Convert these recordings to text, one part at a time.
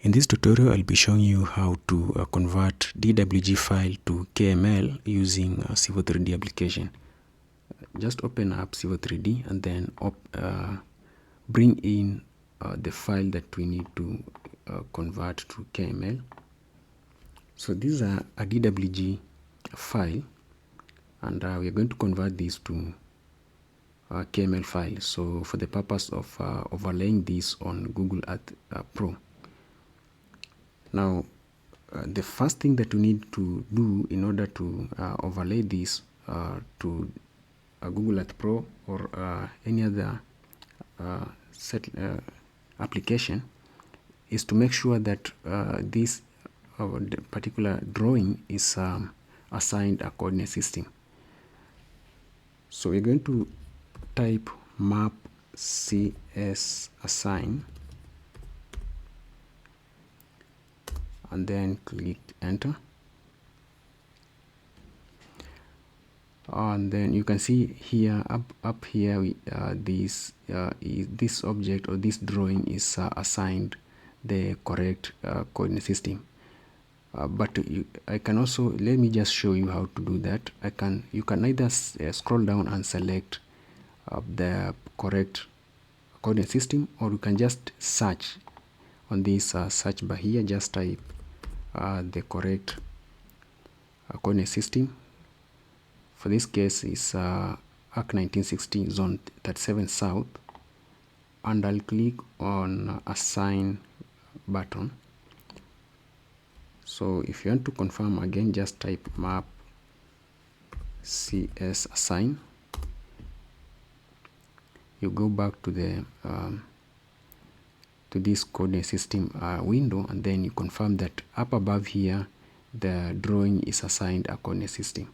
In this tutorial, I'll be showing you how to convert DWG file to KML using Civil 3D application. Just open up Civil 3D and then bring in the file that we need to convert to KML. So this is a DWG file, and we are going to convert this to a KML file. So for the purpose of overlaying this on Google Earth Pro. Now, the first thing that we need to do in order to overlay this to Google Earth Pro or any other application is to make sure that this particular drawing is assigned a coordinate system. So we're going to type map cs assign and then click enter, and then you can see here up here this object or this drawing is assigned the correct coordinate system. But I can also, let me just show you how to do that. You can either scroll down and select the correct coordinate system, or you can just search on this search bar here. Just type the correct coordinate system. For this case is ARC 1960 zone 37 south, and I'll click on assign button. So if you want to confirm again, just type map cs assign. You go back to the to this coordinate system window, and then you confirm that up above here the drawing is assigned a coordinate system.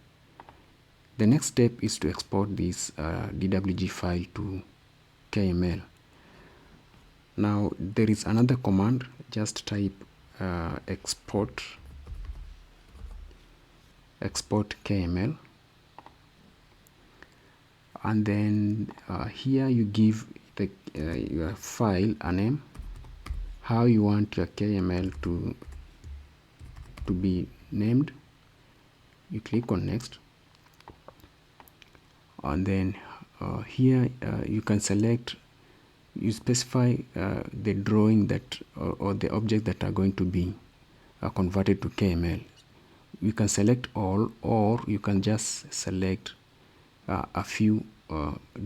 The next step is to export this DWG file to KML. Now there is another command. Just type export KML, and then here you give the your file a name, how you want your KML to be named. You click on next, and then here you can select, you specify the drawing that or the object that are going to be converted to KML. You can select all, or you can just select a few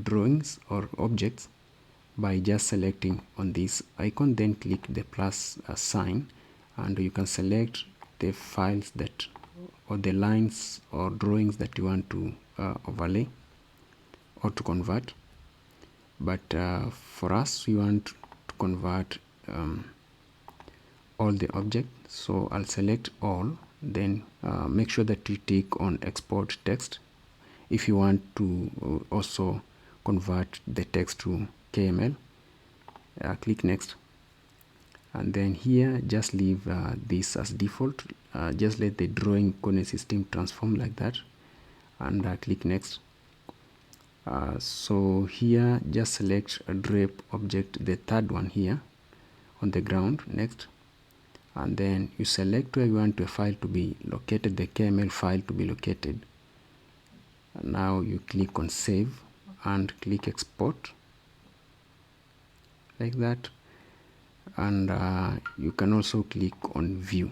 drawings or objects by just selecting on this icon, then click the plus sign, and you can select the files that or the lines or drawings that you want to overlay or to convert. But for us, we want to convert all the objects, so I'll select all, then make sure that you tick on export text if you want to also convert the text to KML. Click next, and then here just leave this as default. Just let the drawing coordinate system transform like that, and click next. So here just select a drape object, the third one here on the ground. Next, and then you select where you want your file to be located, the KML file to be located. Now you click on save and click export like that, and you can also click on view.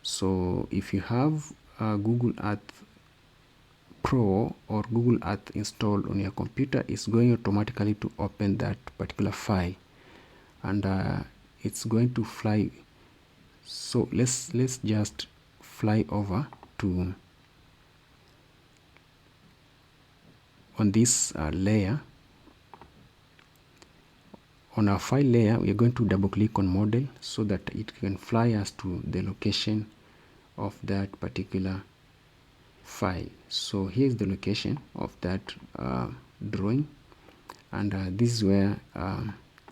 So if you have Google Earth Pro or Google Earth installed on your computer, it's going automatically to open that particular file, and it's going to fly. So let's just fly over to on this layer. On our file layer, we are going to double click on model so that it can fly us to the location of that particular file. So here's the location of that drawing, and this is where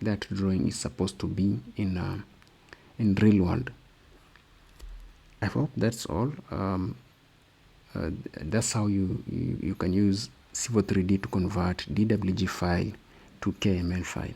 that drawing is supposed to be in real world. I hope that's all. That's how you can use Civil 3D to convert DWG file to KML file.